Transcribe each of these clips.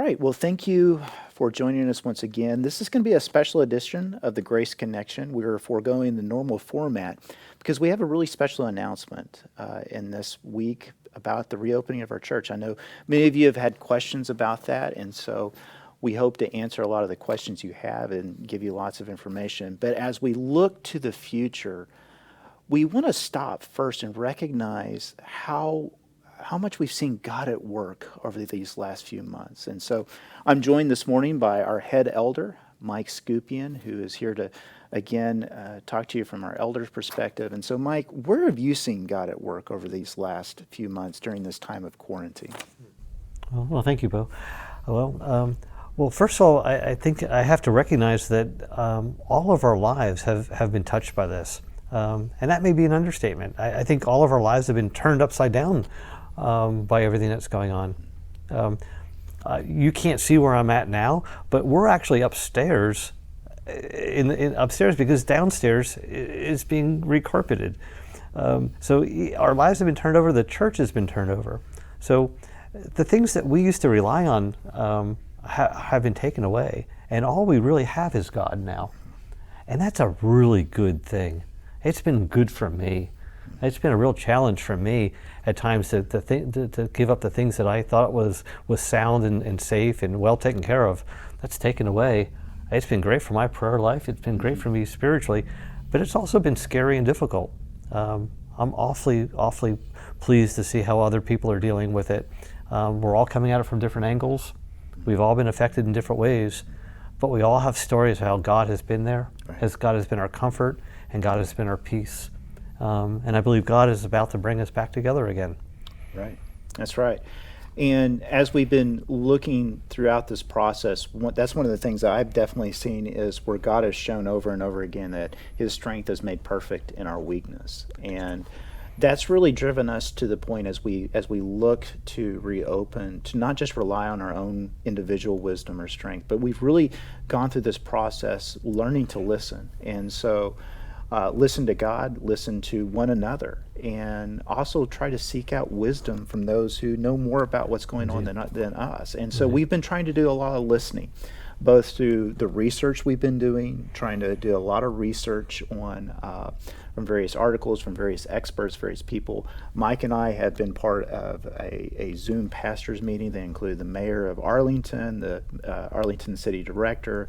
right. Well, thank you for joining us once again. This is going to be a special edition of the Grace Connection. We are foregoing the normal format because we have a really special announcement in this week about the reopening of our church. I know many of you have had questions about that, and so we hope to answer a lot of the questions you have and give you lots of information. But as we look to the future, we want to stop first and recognize how much we've seen God at work over these last few months. And so I'm joined this morning by our head elder, Mike Scupian, who is here to, again, talk to you from our elder's perspective. And so, Mike, where have you seen God at work over these last few months during this time of quarantine? Well, thank you, Bo. Well, first of all, I think I have to recognize that all of our lives have been touched by this. And that may be an understatement. I think all of our lives have been turned upside down by everything that's going on. You can't see where I'm at now, but we're actually upstairs, upstairs because downstairs is being recarpeted. So our lives have been turned over. The church has been turned over. So the things that we used to rely on have been taken away, and all we really have is God now, and that's a really good thing. It's been good for me. It's been a real challenge for me at times to give up the things that I thought was sound and safe and well taken care of. That's taken away. It's been great for my prayer life. It's been great for me spiritually, but it's also been scary and difficult. I'm awfully pleased to see how other people are dealing with it. We're all coming at it from different angles. We've all been affected in different ways, but we all have stories of how God has been there, as God has been our comfort, and God has been our peace. And I believe God is about to bring us back together again. Right, that's right. And as we've been looking throughout this process, that's one of the things that I've definitely seen is where God has shown over and over again that His strength is made perfect in our weakness. And that's really driven us to the point as we look to reopen, to not just rely on our own individual wisdom or strength, but we've really gone through this process learning to listen. And so listen to God, listen to one another, and also try to seek out wisdom from those who know more about what's going on than us. And so we've been trying to do a lot of listening, both through the research we've been doing, trying to do a lot of research on from various articles, from various experts, various people. Mike and I have been part of a Zoom pastors meeting that included the mayor of Arlington, the Arlington city director,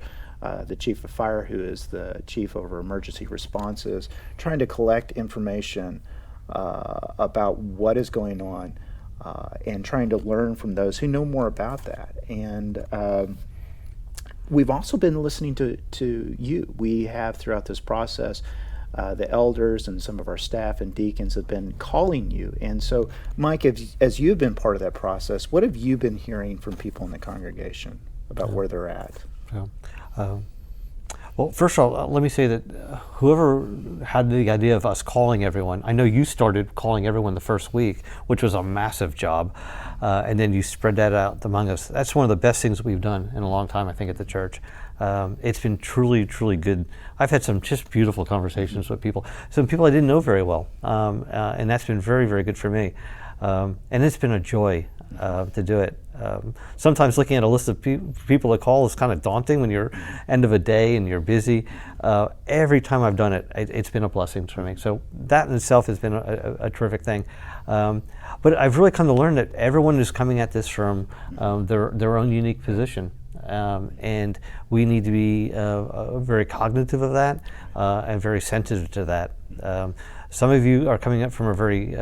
the chief of fire, who is the chief over emergency responses, trying to collect information about what is going on and trying to learn from those who know more about that. And we've also been listening to you. We have, throughout this process, the elders and some of our staff and deacons have been calling you. And so, Mike, as you've been part of that process, what have you been hearing from people in the congregation about where they're at? Well, first of all, let me say that whoever had the idea of us calling everyone, I know you started calling everyone the first week, which was a massive job, and then you spread that out among us. That's one of the best things we've done in a long time, I think, at the church. It's been truly, truly good. I've had some just beautiful conversations with people, some people I didn't know very well, and that's been very, very good for me. And it's been a joy to do it. Sometimes looking at a list of people to call is kind of daunting when you're end of a day and you're busy. Every time I've done it, it's been a blessing for me. So that in itself has been a terrific thing. But I've really come to learn that everyone is coming at this from their own unique position. And we need to be very cognitive of that and very sensitive to that. Some of you are coming up from a very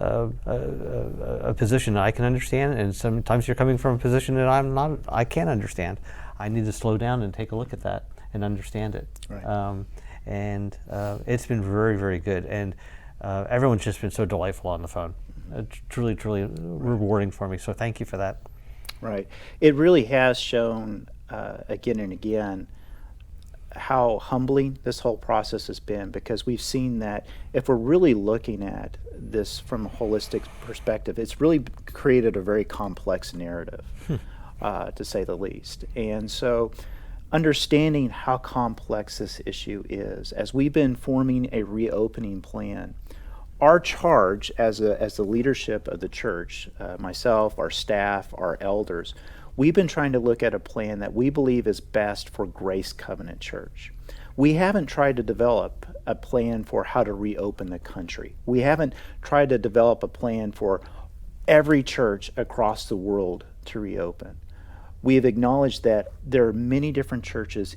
a position that I can understand, and sometimes you're coming from a position that I can't understand. I need to slow down and take a look at that and understand it. Right. And it's been very, very good. And everyone's just been so delightful on the phone. Truly, truly rewarding for me. So thank you for that. Right. It really has shown again and again how humbling this whole process has been, because we've seen that if we're really looking at this from a holistic perspective, it's really created a very complex narrative, to say the least. And so understanding how complex this issue is, as we've been forming a reopening plan, our charge as the leadership of the church, myself, our staff, our elders, we've been trying to look at a plan that we believe is best for Grace Covenant Church. We haven't tried to develop a plan for how to reopen the country. We haven't tried to develop a plan for every church across the world to reopen. We have acknowledged that there are many different churches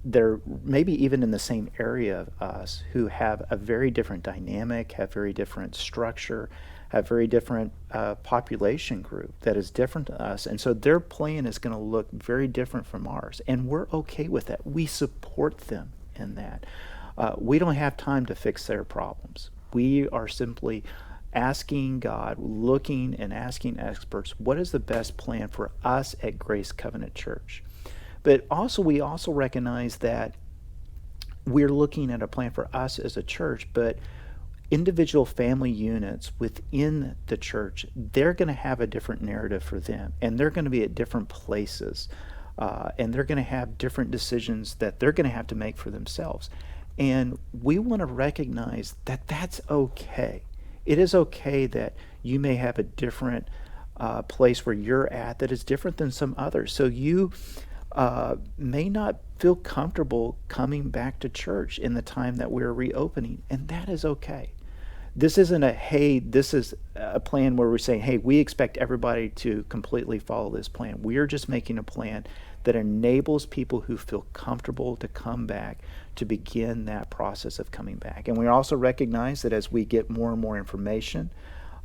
there, maybe even in the same area of us, who have a very different dynamic, have very different structure, have very different population group that is different to us. And so their plan is going to look very different from ours. And we're okay with that. We support them in that. We don't have time to fix their problems. We are simply asking God, looking and asking experts, what is the best plan for us at Grace Covenant Church? But also, we also recognize that we're looking at a plan for us as a church, but individual family units within the church, they're going to have a different narrative for them, and they're going to be at different places, and they're going to have different decisions that they're going to have to make for themselves. And we want to recognize that that's okay. It is okay that you may have a different place where you're at that is different than some others. So you may not feel comfortable coming back to church in the time that we're reopening, and that is okay. This isn't this is a plan where we're saying, hey, we expect everybody to completely follow this plan. We are just making a plan that enables people who feel comfortable to come back to begin that process of coming back. And we also recognize that as we get more and more information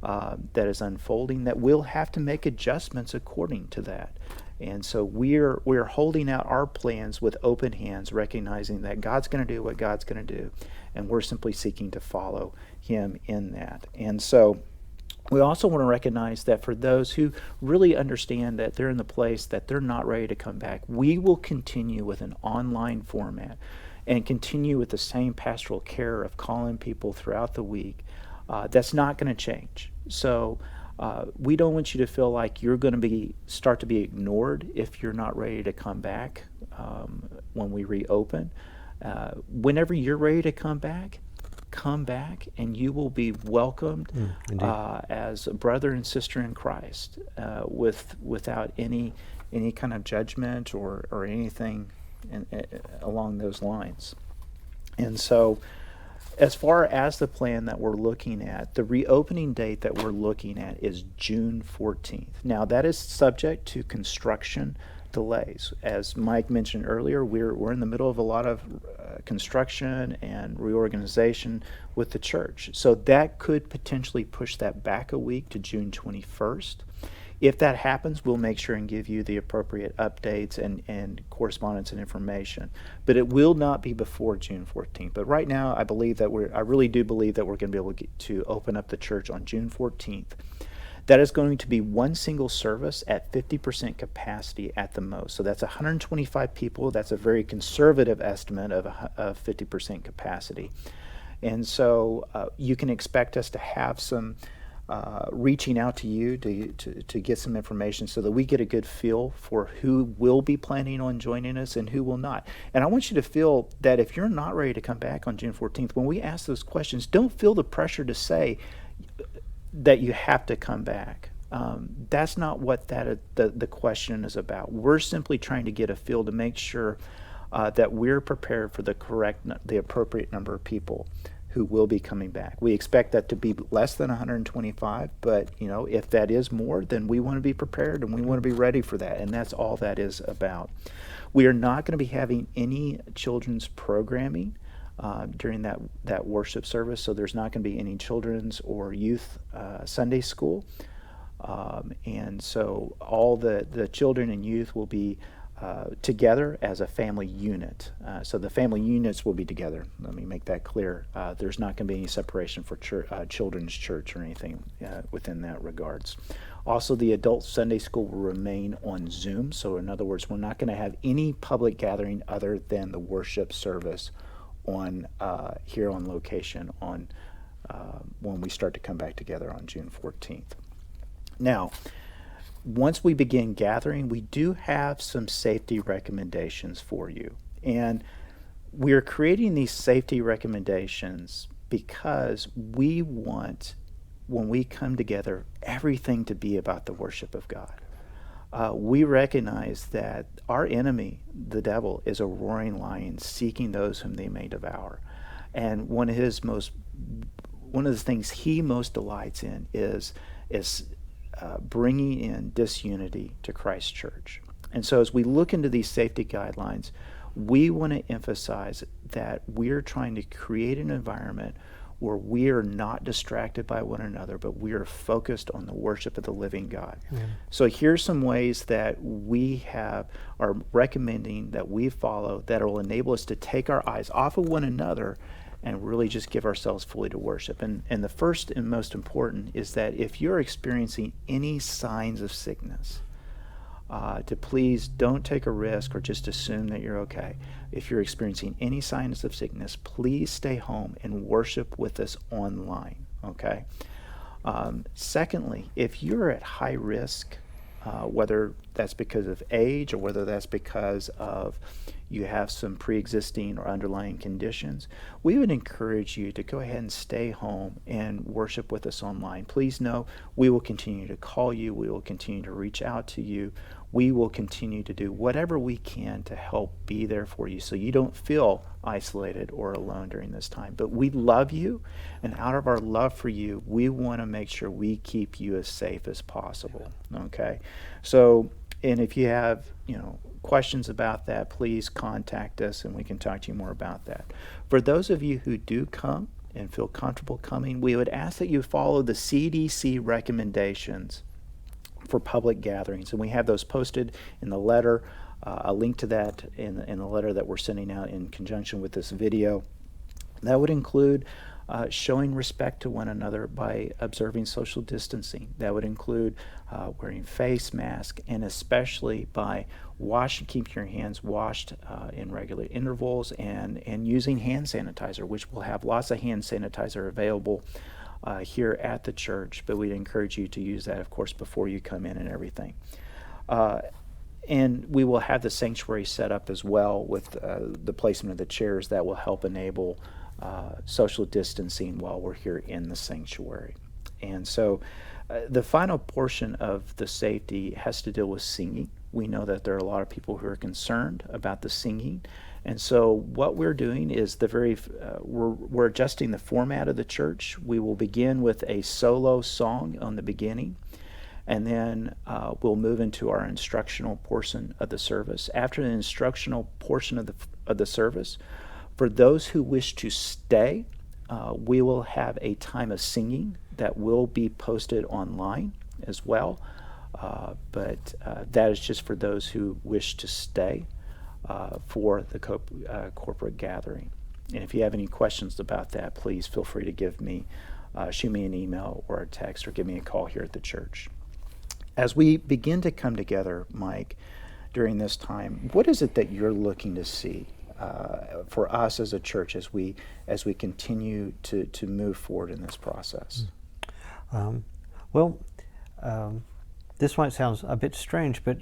that is unfolding, that we'll have to make adjustments according to that. And so we're holding out our plans with open hands, recognizing that God's going to do what God's going to do, and we're simply seeking to follow him in that. And so we also want to recognize that for those who really understand that they're in the place that they're not ready to come back, we will continue with an online format and continue with the same pastoral care of calling people throughout the week. That's not going to change. So we don't want you to feel like you're going to start to be ignored if you're not ready to come back when we reopen. Whenever you're ready to come back, and you will be welcomed as a brother and sister in Christ, without any kind of judgment or anything along those lines. And so, as far as the plan that we're looking at, the reopening date that we're looking at is June 14th. Now, that is subject to construction delays. As Mike mentioned earlier, we're in the middle of a lot of construction and reorganization with the church. So that could potentially push that back a week to June 21st. If that happens, we'll make sure and give you the appropriate updates and correspondence and information. But it will not be before June 14th. But right now, I really do believe that we're going to be able to open up the church on June 14th. That is going to be one single service at 50% capacity at the most. So that's 125 people. That's a very conservative estimate of 50% capacity. And so you can expect us to have some reaching out to you to get some information so that we get a good feel for who will be planning on joining us and who will not. And I want you to feel that if you're not ready to come back on June 14th, when we ask those questions, don't feel the pressure to say that you have to come back. That's not what the question is about. We're simply trying to get a feel to make sure that we're prepared for the appropriate number of people who will be coming back. We expect that to be less than 125, but if that is more, then we want to be prepared and we want to be ready for that, and that's all that is about. We are not going to be having any children's programming during that worship service, so there's not going to be any children's or youth Sunday school, and so all the children and youth will be together as a family unit. So the family units will be together. Let me make that clear. There's not going to be any separation for children's church or anything within that regards. Also, the adult Sunday school will remain on Zoom. So in other words, we're not going to have any public gathering other than the worship service on here on location on when we start to come back together on June 14th. Now, once we begin gathering, we do have some safety recommendations for you. And we're creating these safety recommendations because we want, when we come together, everything to be about the worship of God. we recognize that our enemy, the devil, is a roaring lion seeking those whom they may devour. And one of the things he most delights in is bringing in disunity to Christ's church. And so as we look into these safety guidelines, we want to emphasize that we're trying to create an environment where we are not distracted by one another, but we are focused on the worship of the living God. So here's some ways that we are recommending that we follow that will enable us to take our eyes off of one another and really just give ourselves fully to worship. And the first and most important is that if you're experiencing any signs of sickness, to please don't take a risk or just assume that you're okay. If you're experiencing any signs of sickness, please stay home and worship with us online, okay? Secondly, if you're at high risk, whether that's because of age or whether that's because of you have some pre-existing or underlying conditions, we would encourage you to go ahead and stay home and worship with us online. Please know we will continue to call you. We will continue to reach out to you. We will continue to do whatever we can to help be there for you so you don't feel isolated or alone during this time. But we love you, and out of our love for you, we want to make sure we keep you as safe as possible, okay? So, and if you have, questions about that, please contact us and we can talk to you more about that. For those of you who do come and feel comfortable coming, we would ask that you follow the CDC recommendations for public gatherings, and we have those posted in the letter, a link to that in the letter that we're sending out in conjunction with this video. That would include showing respect to one another by observing social distancing. That would include wearing face masks, and especially by keeping your hands washed in regular intervals, and using hand sanitizer, which we'll have lots of hand sanitizer available here at the church, but we'd encourage you to use that, of course, before you come in and everything. And we will have the sanctuary set up as well with the placement of the chairs that will help enable social distancing while we're here in the sanctuary. And so the final portion of the safety has to deal with singing. We know that there are a lot of people who are concerned about the singing. And so what we're doing is we're adjusting the format of the church. We will begin with a solo song on the beginning, and then we'll move into our instructional portion of the service. After the instructional portion of the service, for those who wish to stay, we will have a time of singing that will be posted online as well. But that is just for those who wish to stay for the corporate gathering. And if you have any questions about that, please feel free to shoot me an email or a text, or give me a call here at the church. As we begin to come together, Mike, during this time, what is it that you're looking to see for us as a church as we continue to move forward in this process? This might sound a bit strange, but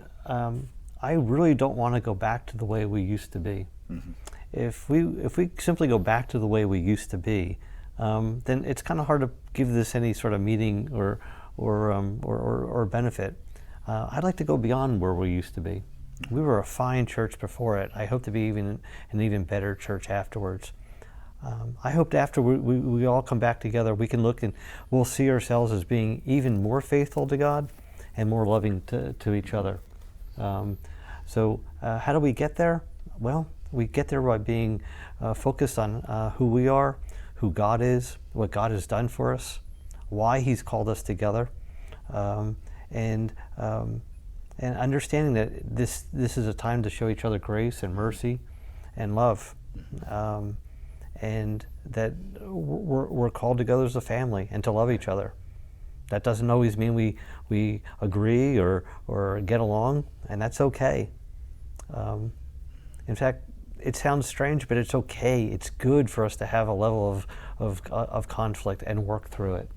I really don't want to go back to the way we used to be. Mm-hmm. If we simply go back to the way we used to be, then it's kind of hard to give this any sort of meaning or benefit. I'd like to go beyond where we used to be. We were a fine church before it. I hope to be an even better church afterwards. I hope that after we all come back together, we can look and we'll see ourselves as being even more faithful to God and more loving to each other. So how do we get there? Well, we get there by being focused on who we are, who God is, what God has done for us, why He's called us together, and understanding that this is a time to show each other grace and mercy and love, and that we're called together as a family and to love each other. That doesn't always mean we agree or get along, and that's okay. In fact, it sounds strange, but it's okay. It's good for us to have a level of conflict and work through it.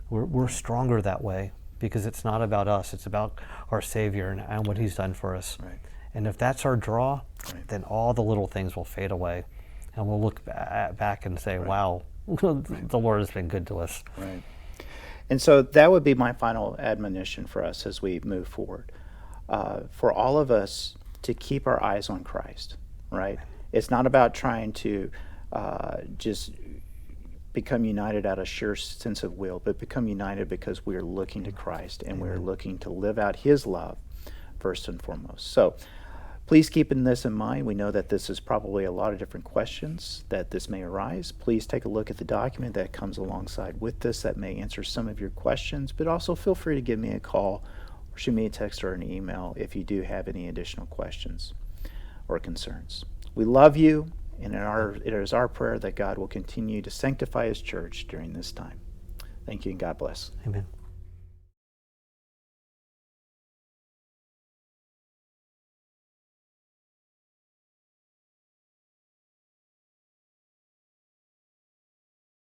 We're stronger that way because it's not about us. It's about our Savior and what He's done for us. Right. And if that's our draw, right, then all the little things will fade away, and we'll look back and say, right, "Wow, right, the Lord has been good to us." Right. And so that would be my final admonition for us as we move forward. for all of us to keep our eyes on Christ, right? It's not about trying to just become united out of sheer sense of will, but become united because we are looking to Christ and we're looking to live out His love first and foremost. So please keep this in mind. We know that this is probably a lot of different questions that this may arise. Please take a look at the document that comes alongside with this that may answer some of your questions, but also feel free to give me a call or shoot me a text or an email if you do have any additional questions or concerns. We love you, and it is our prayer that God will continue to sanctify His church during this time. Thank you, and God bless. Amen.